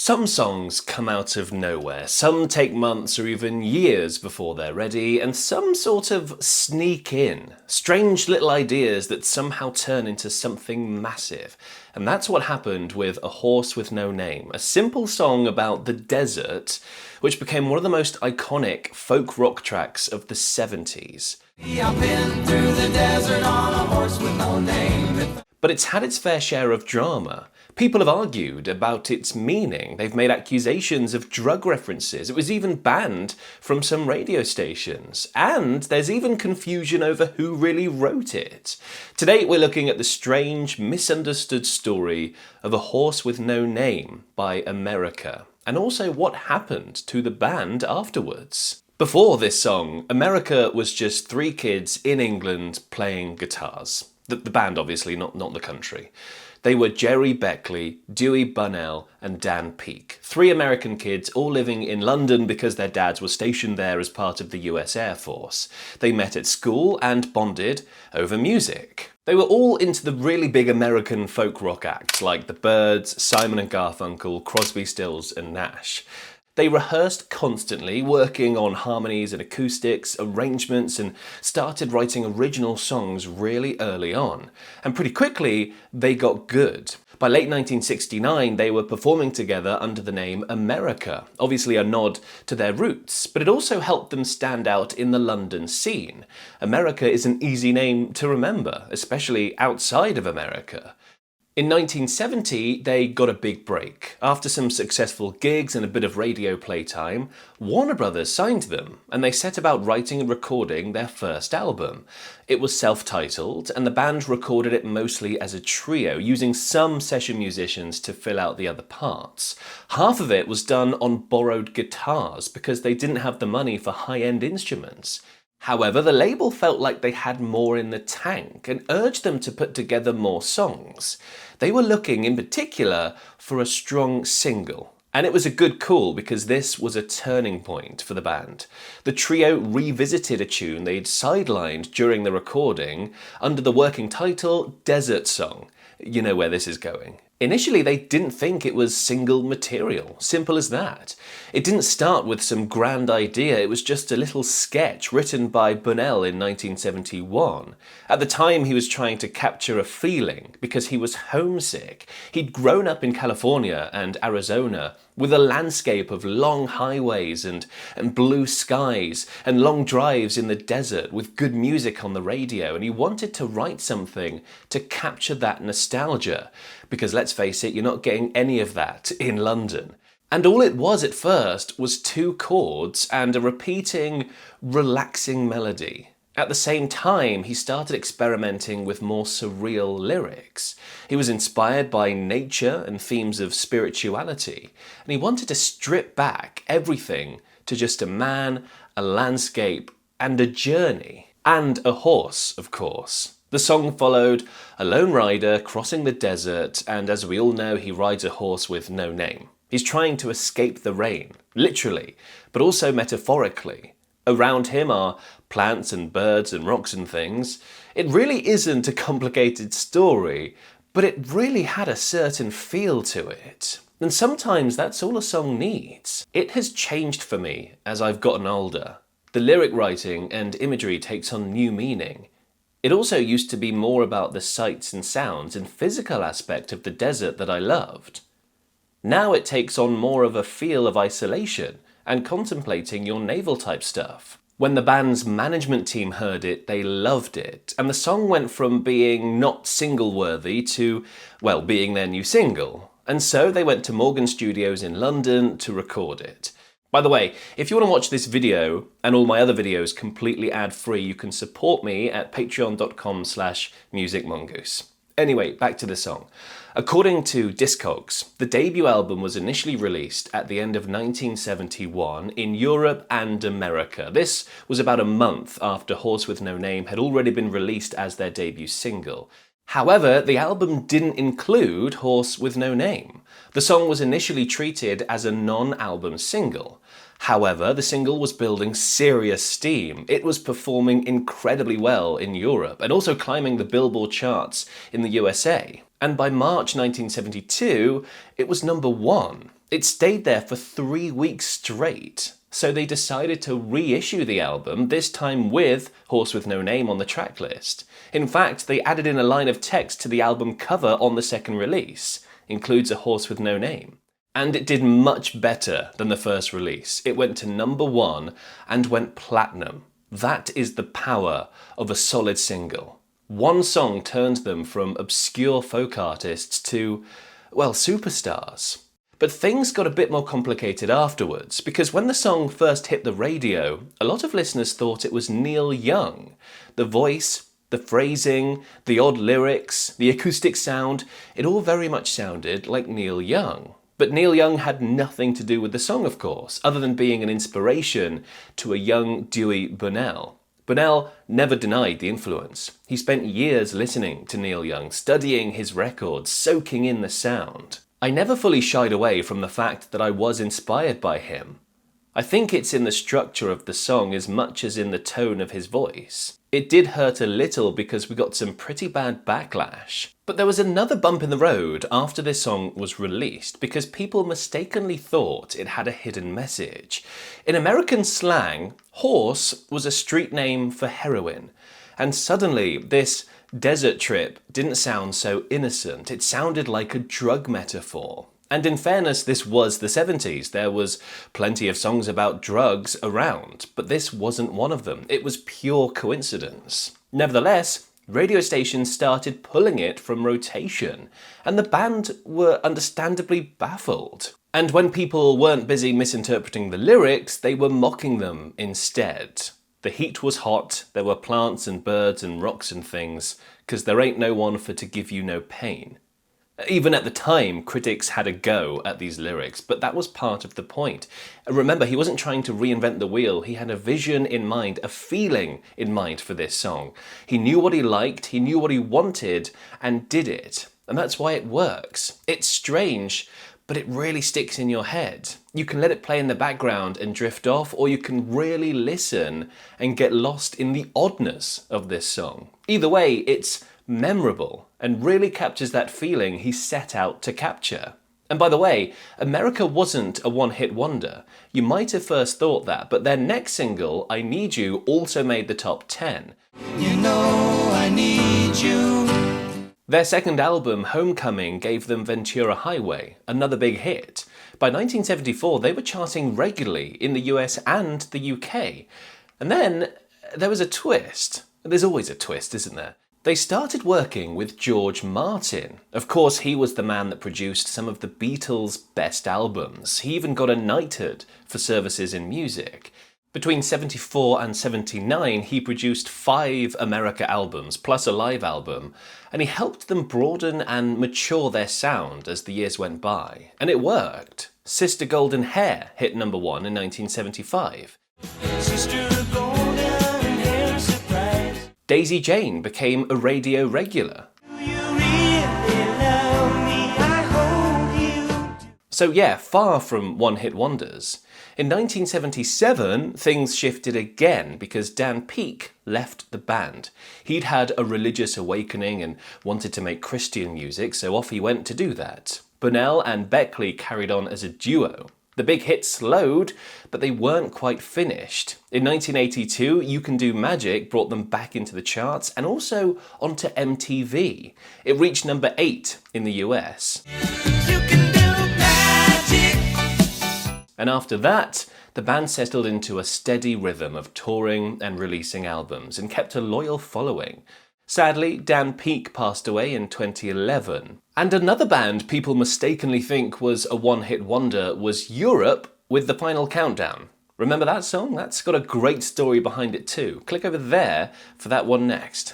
Some songs come out of nowhere, some take months or even years before they're ready, and some sort of sneak in. Strange little ideas that somehow turn into something massive. And that's what happened with A Horse with No Name, a simple song about the desert, which became one of the most iconic folk rock tracks of the 70s. I've been through the desert on a horse with no name. But it's had its fair share of drama. People have argued about its meaning. They've made accusations of drug references. It was even banned from some radio stations. And there's even confusion over who really wrote it. Today we're looking at the strange, misunderstood story of A Horse with No Name by America, and also what happened to the band afterwards. Before this song, America was just three kids in England playing guitars. The band, obviously, not the country. They were Jerry Beckley, Dewey Bunnell, and Dan Peake. Three American kids all living in London because their dads were stationed there as part of the US Air Force. They met at school and bonded over music. They were all into the really big American folk rock acts like the Byrds, Simon and Garfunkel, Crosby, Stills and Nash. They rehearsed constantly, working on harmonies and acoustics, arrangements, and started writing original songs really early on. And pretty quickly, they got good. By late 1969, they were performing together under the name America, obviously a nod to their roots, but it also helped them stand out in the London scene. America is an easy name to remember, especially outside of America. In 1970, they got a big break. After some successful gigs and a bit of radio playtime, Warner Brothers signed them, and they set about writing and recording their first album. It was self-titled, and the band recorded it mostly as a trio, using some session musicians to fill out the other parts. Half of it was done on borrowed guitars, because they didn't have the money for high-end instruments. However, the label felt like they had more in the tank and urged them to put together more songs. They were looking, in particular, for a strong single. And it was a good call because this was a turning point for the band. The trio revisited a tune they'd sidelined during the recording under the working title Desert Song. You know where this is going. Initially, they didn't think it was single material, simple as that. It didn't start with some grand idea, it was just a little sketch written by Bunnell in 1971. At the time, he was trying to capture a feeling because he was homesick. He'd grown up in California and Arizona with a landscape of long highways and blue skies and long drives in the desert with good music on the radio, and he wanted to write something to capture that nostalgia. Because let's face it, you're not getting any of that in London. And all it was at first was two chords and a repeating, relaxing melody. At the same time, he started experimenting with more surreal lyrics. He was inspired by nature and themes of spirituality, and he wanted to strip back everything to just a man, a landscape, and a journey. And a horse, of course. The song followed a lone rider crossing the desert, and as we all know, he rides a horse with no name. He's trying to escape the rain, literally, but also metaphorically. Around him are plants and birds and rocks and things. It really isn't a complicated story, but it really had a certain feel to it. And sometimes that's all a song needs. It has changed for me as I've gotten older. The lyric writing and imagery takes on new meaning. It also used to be more about the sights and sounds and physical aspect of the desert that I loved. Now it takes on more of a feel of isolation and contemplating your navel type stuff. When the band's management team heard it, they loved it, and the song went from being not single-worthy to, well, being their new single. And so they went to Morgan Studios in London to record it. By the way, if you want to watch this video and all my other videos completely ad-free, you can support me at patreon.com/musicmongoose. Anyway, back to the song. According to Discogs, the debut album was initially released at the end of 1971 in Europe and America. This was about a month after Horse with No Name had already been released as their debut single. However, the album didn't include Horse with No Name. The song was initially treated as a non-album single. However, the single was building serious steam. It was performing incredibly well in Europe and also climbing the Billboard charts in the USA. And by March 1972, it was number one. It stayed there for 3 weeks straight. So they decided to reissue the album, this time with Horse with No Name on the track list. In fact, they added in a line of text to the album cover on the second release. Includes a horse with no name. And it did much better than the first release. It went to #1 and went platinum. That is the power of a solid single. One song turned them from obscure folk artists to, well, superstars. But things got a bit more complicated afterwards, because when the song first hit the radio, a lot of listeners thought it was Neil Young. The voice, the phrasing, the odd lyrics, the acoustic sound, it all very much sounded like Neil Young. But Neil Young had nothing to do with the song, of course, other than being an inspiration to a young Dewey Bunnell. Bunnell never denied the influence. He spent years listening to Neil Young, studying his records, soaking in the sound. I never fully shied away from the fact that I was inspired by him. I think it's in the structure of the song as much as in the tone of his voice. It did hurt a little because we got some pretty bad backlash. But there was another bump in the road after this song was released because people mistakenly thought it had a hidden message. In American slang, horse was a street name for heroin. And suddenly this desert trip didn't sound so innocent. It sounded like a drug metaphor. And in fairness, this was the 70s. There was plenty of songs about drugs around, but this wasn't one of them. It was pure coincidence. Nevertheless, radio stations started pulling it from rotation, and the band were understandably baffled. And when people weren't busy misinterpreting the lyrics, they were mocking them instead. The heat was hot, there were plants and birds and rocks and things, 'cause there ain't no one for to give you no pain. Even at the time, critics had a go at these lyrics, but that was part of the point. Remember, he wasn't trying to reinvent the wheel, he had a vision in mind, a feeling in mind for this song. He knew what he liked, he knew what he wanted, and did it. And that's why it works. It's strange, but it really sticks in your head. You can let it play in the background and drift off, or you can really listen and get lost in the oddness of this song. Either way, it's memorable and really captures that feeling he set out to capture. And by the way, America wasn't a one-hit wonder. You might have first thought that, but their next single, I Need You, also made the top 10. You know I need you. Their second album, Homecoming, gave them Ventura Highway, another big hit. By 1974, they were charting regularly in the US and the UK. And then there was a twist. There's always a twist, isn't there? They started working with George Martin. Of course, he was the man that produced some of the Beatles' best albums. He even got a knighthood for services in music. Between 74 and 79, he produced 5 America albums, plus a live album, and he helped them broaden and mature their sound as the years went by. And it worked. Sister Golden Hair hit #1 in 1975. Sister Golden Hair Surprise. Daisy Jane became a radio regular. Do you really love me? I hold you. So yeah, far from one-hit wonders. In 1977, things shifted again because Dan Peake left the band. He'd had a religious awakening and wanted to make Christian music, so off he went to do that. Bunnell and Beckley carried on as a duo. The big hits slowed, but they weren't quite finished. In 1982, You Can Do Magic brought them back into the charts and also onto MTV. It reached #8 in the US. You can do magic. And after that, the band settled into a steady rhythm of touring and releasing albums and kept a loyal following. Sadly, Dan Peake passed away in 2011. And another band people mistakenly think was a one-hit wonder was Europe with The Final Countdown. Remember that song? That's got a great story behind it too. Click over there for that one next.